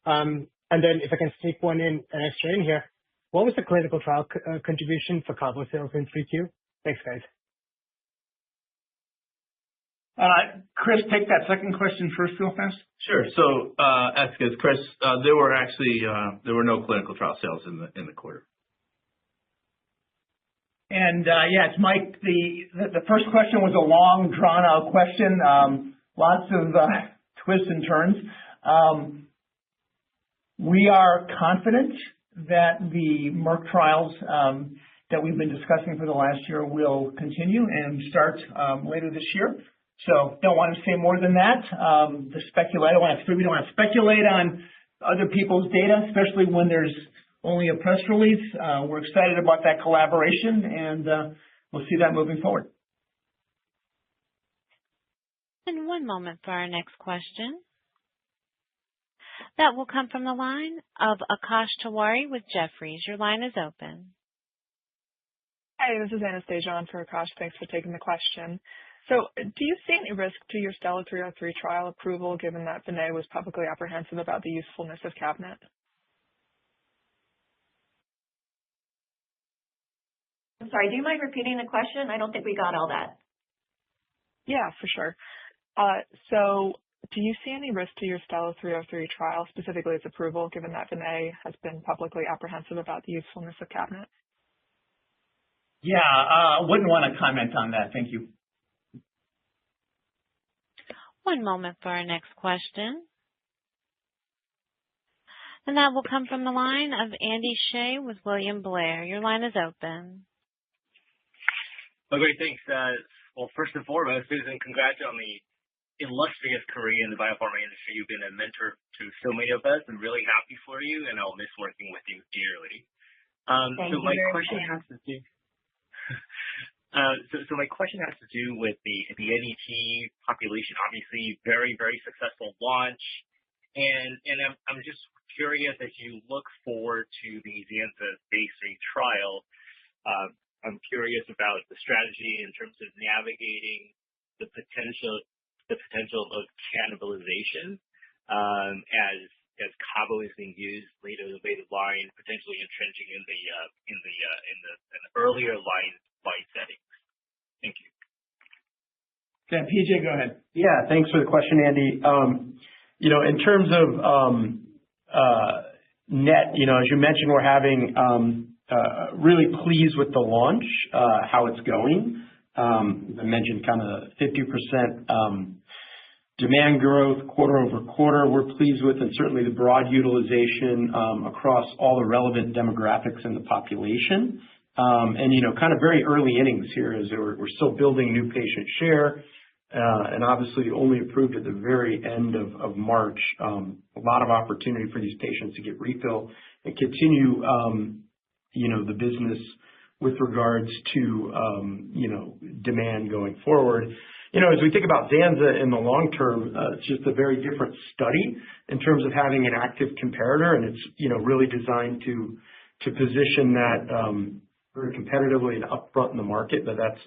And then if I can sneak an extra in here, what was the clinical trial contribution for Cabo sales in 3Q? Thanks, guys. Chris, take that second question first real fast. Sure. So, Ascus, Chris, there were no clinical trial sales in the quarter. And yeah, it's Mike. The first question was a long, drawn-out question, lots of twists and turns. We are confident that the Merck trials that we've been discussing for the last year will continue and start later this year. So don't want to say more than that. We don't want to speculate on other people's data, especially when there's only a press release. We're excited about that collaboration, and we'll see that moving forward. And one moment for our next question. That will come from the line of Akash Tewari with Jefferies. Your line is open. Hi, this is Anastasia on for Akash. Thanks for taking the question. So do you see any risk to your Stellar 303 trial approval, given that Vinay was publicly apprehensive about the usefulness of CABINET? I'm sorry, do you mind repeating the question? I don't think we got all that. Yeah, for sure. So do you see any risk to your Stellar 303 trial, specifically its approval, given that Vinay has been publicly apprehensive about the usefulness of CABINET? Yeah, I wouldn't want to comment on that. Thank you. One moment for our next question. And that will come from the line of Andy Shea with William Blair. Your line is open. Oh, great. Thanks. Well, first and foremost, Susan, congrats on the illustrious career in the biopharma industry. You've been a mentor to so many of us. I'm really happy for you, and I'll miss working with you dearly. Thank you very much. So my question has to do with the NET population. Obviously, very, very successful launch. And I'm just curious, as you look forward to the Zanza phase 3 trial, I'm curious about the strategy in terms of navigating the potential of cannibalization as Cabo is being used later in the line, potentially entrenching in the earlier line settings. Thank you. Okay, PJ, go ahead. Yeah, thanks for the question, Andy. In terms of NET, as you mentioned, we're having really pleased with the launch, how it's going. I mentioned kind of 50% demand growth quarter over quarter. We're pleased with, and certainly the broad utilization across all the relevant demographics in the population. And kind of very early innings here as we're still building new patient share, and obviously only approved at the very end of March. A lot of opportunity for these patients to get refill and continue, the business with regards to, demand going forward. As we think about Zanza in the long term, it's just a very different study in terms of having an active comparator, and it's, really designed to position that very competitively and upfront in the market, but that's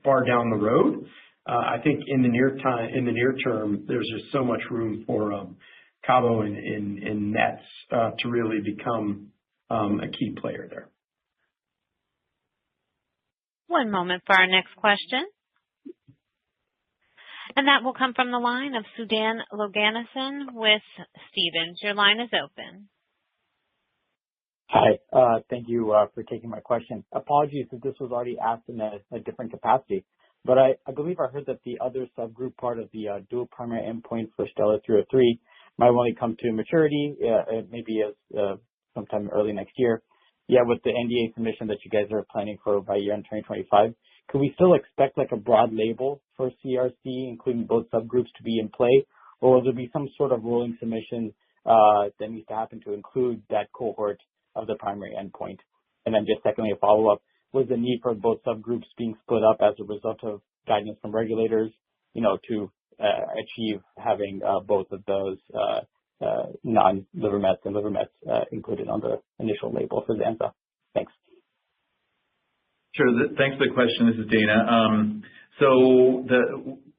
far down the road. I think in the near term, there's just so much room for Cabo and NETs to really become a key player there. One moment for our next question. And that will come from the line of Sudan Loganathan with Stephens. Your line is open. Hi. Thank you for taking my question. Apologies if this was already asked in a different capacity, but I believe I heard that the other subgroup part of the dual primary endpoint for Stellar 303 might only come to maturity, maybe as sometime early next year. with the NDA submission that you guys are planning for by year-end 2025, could we still expect like a broad label for CRC, including both subgroups, to be in play, or will there be some sort of rolling submission that needs to happen to include that cohort of the primary endpoint? And then just secondly, a follow-up, was the need for both subgroups being split up as a result of guidance from regulators, to achieve having both of those non-liver mets and liver mets included on the initial label for Zanza? Thanks. Sure. Thanks for the question. This is Dana.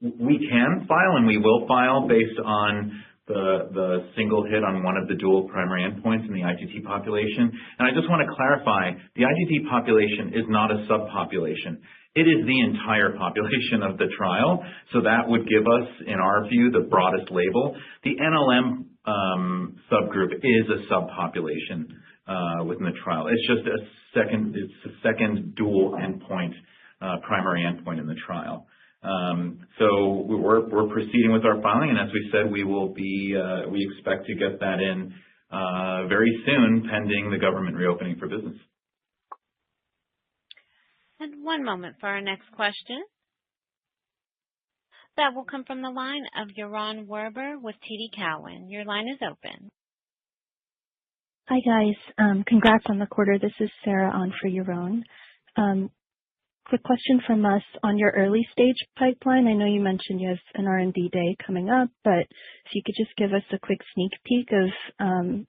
We can file and we will file based on the single hit on one of the dual primary endpoints in the ITT population. And I just want to clarify, the ITT population is not a subpopulation. It is the entire population of the trial. So that would give us, in our view, the broadest label. The NLM subgroup is a subpopulation within the trial. It's just a second dual endpoint, primary endpoint in the trial. So we're proceeding with our filing, and as we said, we expect to get that in very soon, pending the government reopening for business. And one moment for our next question. That will come from the line of Yaron Werber with TD Cowen. Your line is open. Hi, guys. Congrats on the quarter. This is Sarah on for Yaron. Quick question from us on your early stage pipeline. I know you mentioned you have an R&D day coming up, but if you could just give us a quick sneak peek of,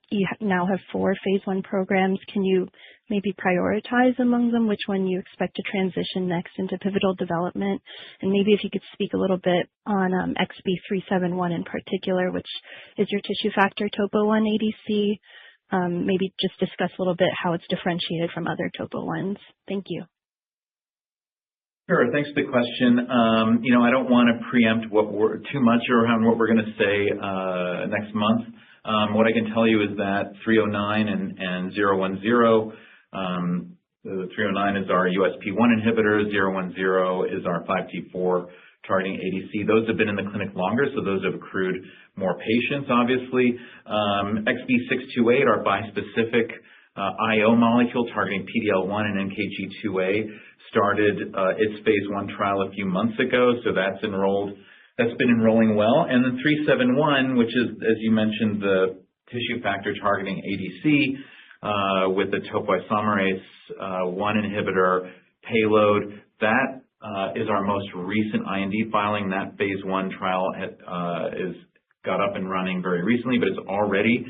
you now have 4 phase 1 programs. Can you maybe prioritize among them which one you expect to transition next into pivotal development? And maybe if you could speak a little bit on XB371 in particular, which is your tissue factor topo-1 ADC. Maybe just discuss a little bit how it's differentiated from other topo-1s. Thank you. Sure. Thanks for the question. I don't want to preempt too much around what we're going to say next month. What I can tell you is that 309 and 010, the 309 is our USP1 inhibitor, 010 is our 5T4 targeting ADC. Those have been in the clinic longer, so those have accrued more patients, obviously. XB628, our bispecific IO molecule targeting PD-L1 and NKG2A, started its phase 1 trial a few months ago, so that's been enrolling well. And then 371, which is, as you mentioned, the tissue factor targeting ADC with the topoisomerase 1 inhibitor payload, that is our most recent IND filing. That phase 1 trial got up and running very recently, but it's already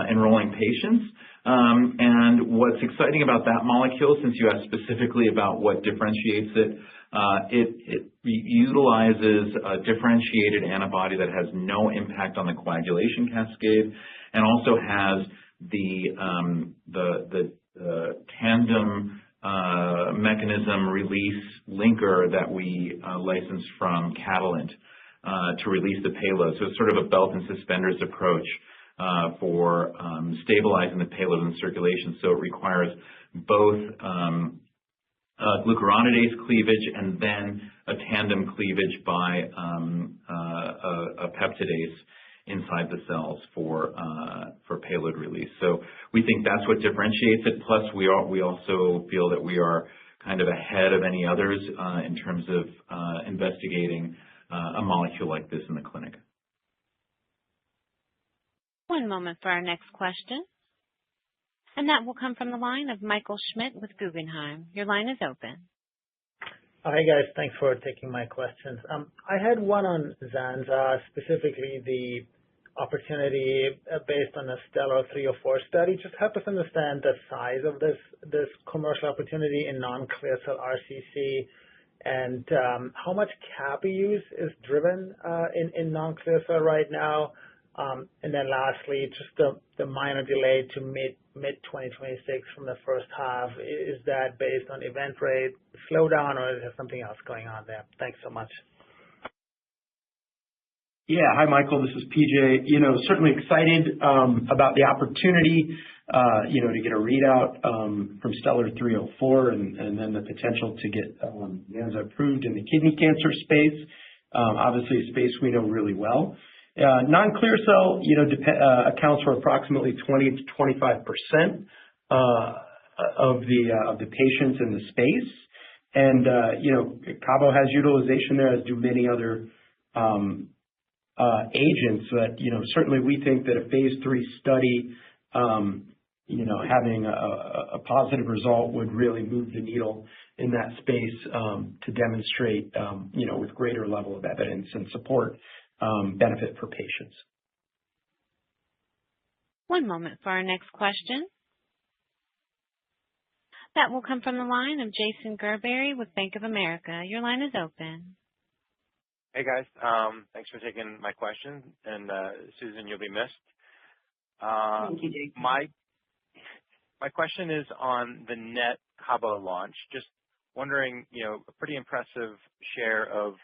enrolling patients. And what's exciting about that molecule, since you asked specifically about what differentiates it, it utilizes a differentiated antibody that has no impact on the coagulation cascade, and also has the tandem mechanism release linker that we licensed from Catalent to release the payload. So it's sort of a belt and suspenders approach for stabilizing the payload in the circulation. So it requires both glucuronidase cleavage and then a tandem cleavage by a peptidase inside the cells for payload release. So we think that's what differentiates it. Plus, we also feel that we are kind of ahead of any others in terms of investigating a molecule like this in the clinic. One moment for our next question. And that will come from the line of Michael Schmidt with Guggenheim. Your line is open. Hi, guys. Thanks for taking my questions. I had one on Zanza, specifically the opportunity based on the Stellar 304 study. Just help us understand the size of this commercial opportunity in non-clear cell RCC, and how much CAPI use is driven in non-clear cell right now. And then lastly, just the minor delay to mid-2026 from the first half, is that based on event rate slowdown, or is there something else going on there? Thanks so much. Yeah. Hi, Michael. This is PJ. Certainly excited about the opportunity, to get a readout from Stellar 304 and then the potential to get Zanza approved in the kidney cancer space. Obviously, a space we know really well. Non-clear cell, accounts for approximately 20 to 25% the patients in the space. And, Cabo has utilization there, as do many other agents. But, certainly we think that a phase 3 study, having a positive result would really move the needle in that space to demonstrate, with greater level of evidence and support benefit for patients. One moment for our next question. That will come from the line of Jason Gerberry with Bank of America. Your line is open. Hey, guys. Thanks for taking my question. And Susan, you'll be missed. Thank you, Jason. My question is on the NET Cabo launch. Just wondering, a pretty impressive share of,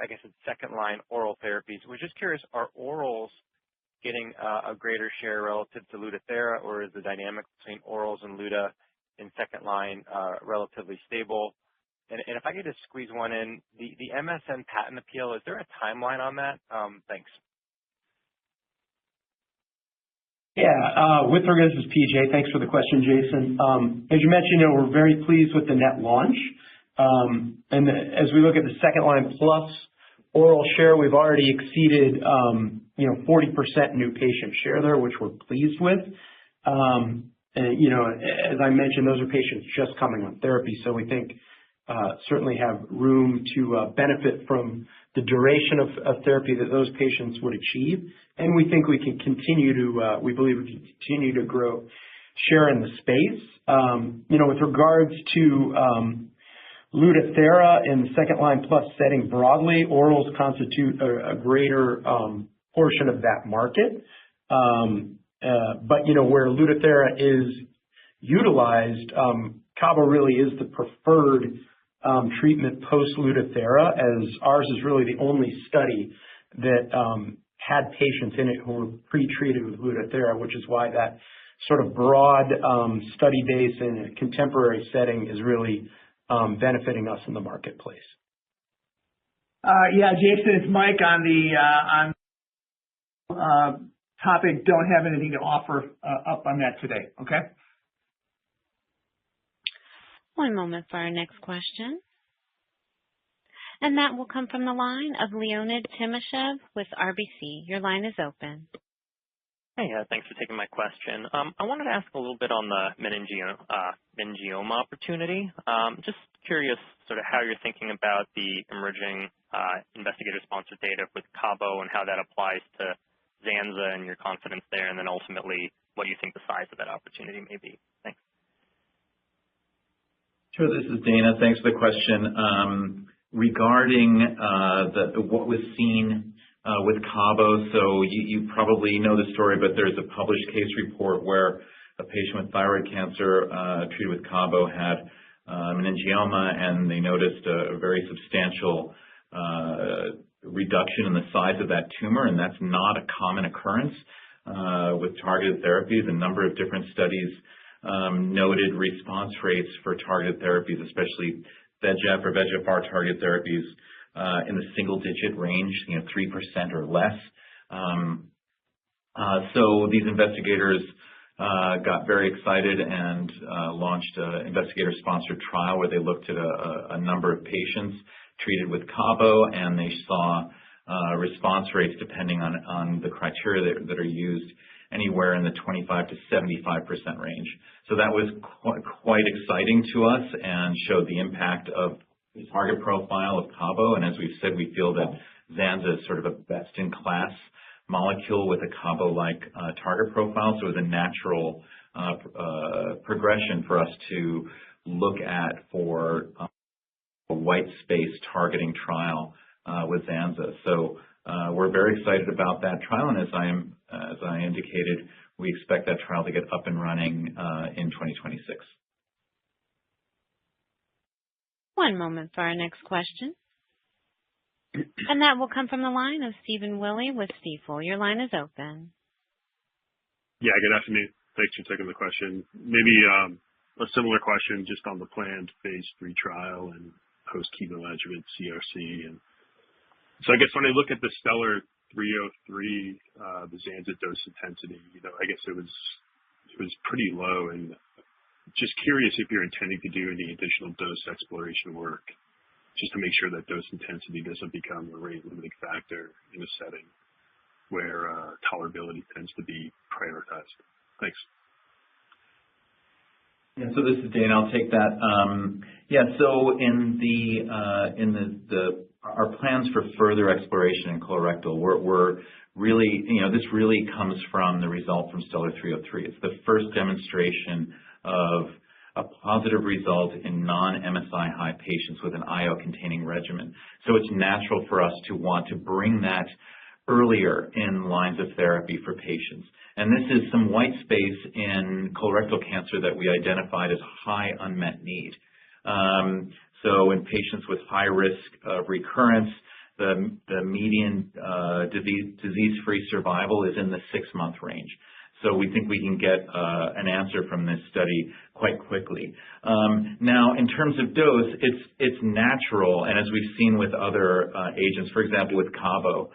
I guess it's second-line oral therapies. We're just curious, are orals getting a greater share relative to Lutathera, or is the dynamic between orals and Luta in second line relatively stable? And if I could just squeeze one in, the MSN patent appeal, is there a timeline on that? Thanks. Yeah, with regards to PJ, thanks for the question, Jason. As you mentioned, we're very pleased with the NET launch. And as we look at the second line plus oral share, we've already exceeded 40% new patient share there, which we're pleased with. And, as I mentioned, those are patients just coming on therapy. So we think certainly have room to benefit from the duration of therapy that those patients would achieve. And we think we believe we can continue to grow share in the space. With regards to Lutathera in the second line plus setting broadly, orals constitute a greater portion of that market. But, where Lutathera is utilized, Cabo really is the preferred treatment post Lutathera, as ours is really the only study that had patients in it who were pre-treated with Lutathera, which is why that sort of broad study base in a contemporary setting is really benefiting us in the marketplace. Yeah, Jason, it's Mike on the topic. Don't have anything to offer up on that today. Okay. One moment for our next question. And that will come from the line of Leonid Timashev with RBC. Your line is open. Hey, thanks for taking my question. I wanted to ask a little bit on the meningioma opportunity. Just curious sort of how you're thinking about the emerging investigator-sponsored data with Cabo and how that applies to Zanza and your confidence there, and then ultimately what you think the size of that opportunity may be. Thanks. Sure, this is Dana. Thanks for the question. Regarding what was seen with Cabo, so you probably know the story, but there's a published case report where a patient with thyroid cancer treated with Cabo had meningioma, and they noticed a very substantial reduction in the size of that tumor, and that's not a common occurrence with targeted therapies. A number of different studies noted response rates for targeted therapies, especially VEGF or VEGFR targeted therapies, in the single-digit range, 3% or less. So these investigators got very excited and launched an investigator-sponsored trial where they looked at a number of patients treated with Cabo, and they saw response rates depending on the criteria that are used anywhere in the 25 to 75% range. So that was quite exciting to us and showed the impact of the target profile of Cabo. And as we've said, we feel that Zanza is sort of a best-in-class molecule with a Cabo-like target profile. So it was a natural progression for us to look at for a white space targeting trial with Zanza. So we're very excited about that trial, and as I indicated, we expect that trial to get up and running in 2026. One moment for our next question. And that will come from the line of Stephen Willey with Stifel. Your line is open. Yeah, good afternoon. Thanks for taking the question. Maybe a similar question just on the planned phase 3 trial and post-chemo adjuvant CRC. And so I guess when I look at the Stellar 303, the Zanza dose intensity, I guess it was pretty low, and Just curious if you're intending to do any additional dose exploration work just to make sure that dose intensity doesn't become a rate-limiting factor in a setting where tolerability tends to be prioritized. Thanks. Yeah, so this is Dane. I'll take that. So in our plans for further exploration in colorectal, we're really, this really comes from the result from Stellar 303. It's the first demonstration of a positive result in non-MSI high patients with an IO-containing regimen. So it's natural for us to want to bring that earlier in lines of therapy for patients. And this is some white space in colorectal cancer that we identified as high unmet need. So in patients with high risk of recurrence, the median disease-free survival is in the 6-month range. So we think we can get an answer from this study quite quickly. Now, in terms of dose, it's natural, and as we've seen with other agents, for example, with Cabo,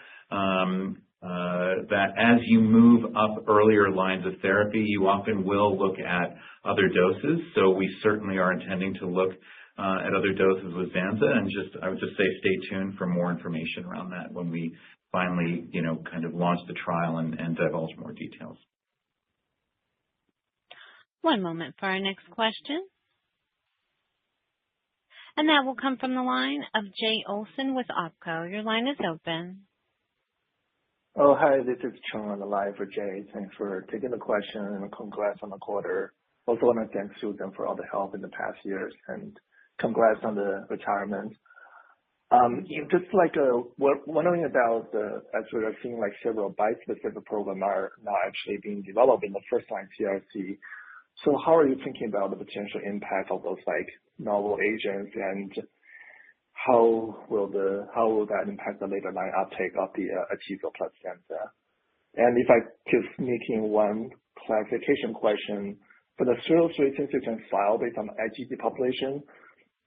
that as you move up earlier lines of therapy, you often will look at other doses. So we certainly are intending to look at other doses with Zanza, and I would just say stay tuned for more information around that when we finally, kind of launch the trial and divulge more details. One moment for our next question. And that will come from the line of Jay Olson with OPCO. Your line is open. Oh, hi, this is Chung on the line for Jay. Thanks for taking the question and congrats on the quarter. Also want to thank Susan for all the help in the past years and congrats on the retirement. Just wondering about as we are seeing several bispecific programs are now actually being developed in the first line CRC. So how are you thinking about the potential impact of those novel agents, and how will that impact the later line uptake of the Atezo plus Zanza? And if I could sneak in one clarification question, for the 303, since you can file based on the IgG population,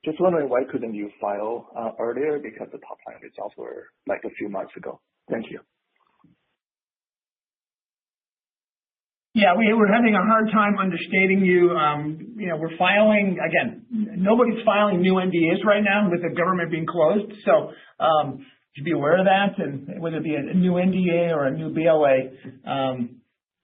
just wondering why couldn't you file earlier, because the top line results were a few months ago. Thank you. Yeah, we're having a hard time understanding you. We're filing, again, nobody's filing new NDAs right now with the government being closed. So you should be aware of that. And whether it be a new NDA or a new BLA,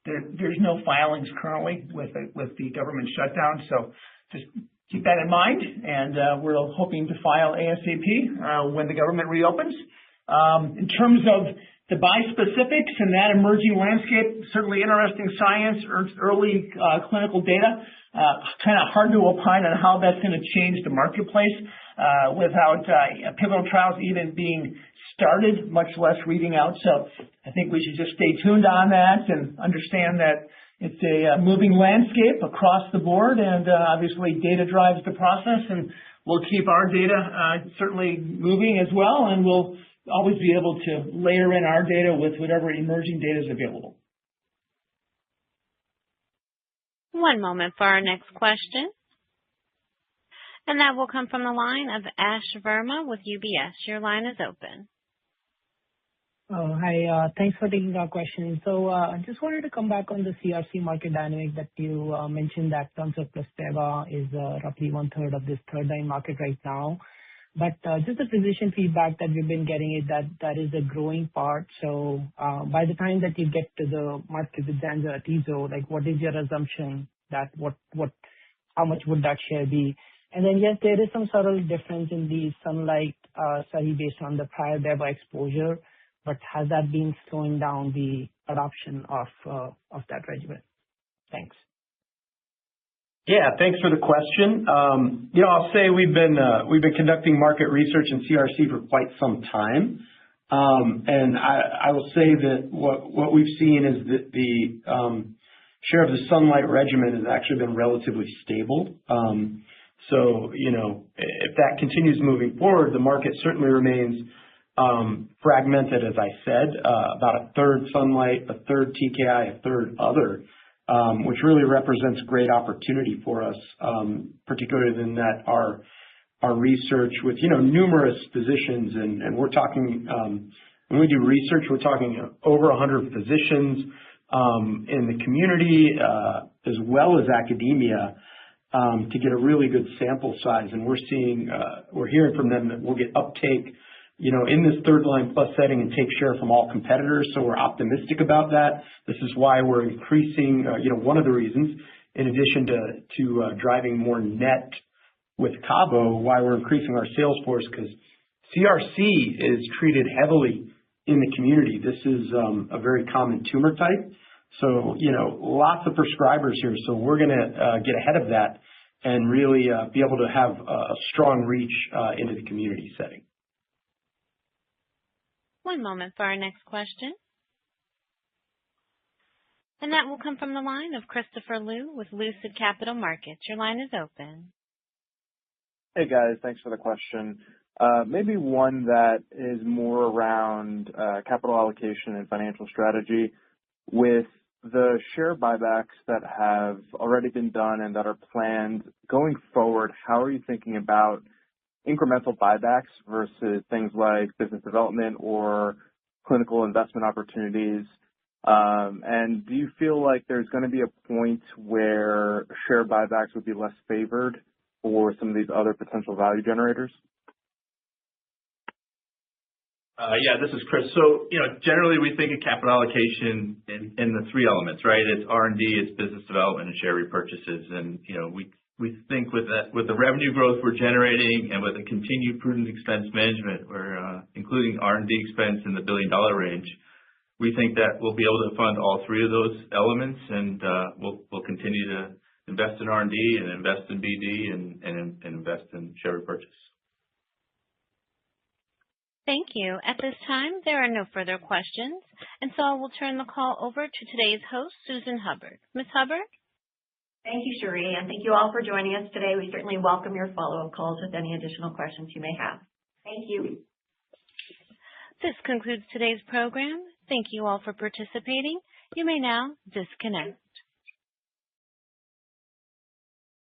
there's no filings currently with the government shutdown. So just keep that in mind. And we're hoping to file ASAP when the government reopens. In terms of the bispecifics and that emerging landscape, certainly interesting science, early clinical data, kind of hard to opine on how that's going to change the marketplace without pivotal trials even being started, much less reading out. So I think we should just stay tuned on that and understand that it's a moving landscape across the board, and obviously data drives the process, and we'll keep our data certainly moving as well, and we'll always be able to layer in our data with whatever emerging data is available. One moment for our next question. And that will come from the line of Ash Verma with UBS. Your line is open. Oh, hi. Thanks for taking our question. So I just wanted to come back on the CRC market dynamic that you mentioned, that Tanzo plus Teva is roughly 1/3 of this third-line market right now. But just the physician feedback that we've been getting is that is a growing part. So by the time that you get to the market with Zanza Atezo, what is your assumption that how much would that share be? And then yes, there is some subtle difference in the Sunlight study based on the prior Beva exposure, but has that been slowing down the adoption of that regimen? Thanks. Yeah, thanks for the question. I'll say we've been conducting market research in CRC for quite some time, and I will say that what we've seen is that the share of the Sunlight regimen has actually been relatively stable. So if that continues moving forward, the market certainly remains fragmented, as I said, about 1/3 Sunlight, 1/3 TKI, 1/3 other. Which really represents great opportunity for us, particularly in that our research with numerous physicians, and we're talking when we do research, we're talking over 100 physicians in the community as well as academia, to get a really good sample size. And we're hearing from them that we'll get uptake, in this third line plus setting and take share from all competitors. So we're optimistic about that. This is why we're increasing, one of the reasons, in addition to driving more net with Cabo, why we're increasing our sales force, because CRC is treated heavily in the community. This is a very common tumor type. So, lots of prescribers here. So we're going to get ahead of that and really be able to have a strong reach into the community setting. One moment for our next question. And that will come from the line of Christopher Liu with Lucid Capital Markets. Your line is open. Hey guys, thanks for the question. Maybe one that is more around capital allocation and financial strategy. With the share buybacks that have already been done and that are planned going forward, how are you thinking about incremental buybacks versus things like business development or clinical investment opportunities? And do you feel like there's going to be a point where share buybacks would be less favored for some of these other potential value generators? Yeah, this is Chris. So, generally we think of capital allocation in the three elements, right? It's R&D, it's business development, and share repurchases. And, we think with the revenue growth we're generating and with the continued prudent expense management, we're including R&D expense in the $1 billion range, we think that we'll be able to fund all three of those elements, and we'll continue to invest in R&D and invest in BD and invest in share repurchase. Thank you. At this time, there are no further questions, and so I will turn the call over to today's host, Susan Hubbard. Ms. Hubbard? Thank you, Cherie, and thank you all for joining us today. We certainly welcome your follow-up calls with any additional questions you may have. Thank you. This concludes today's program. Thank you all for participating. You may now disconnect.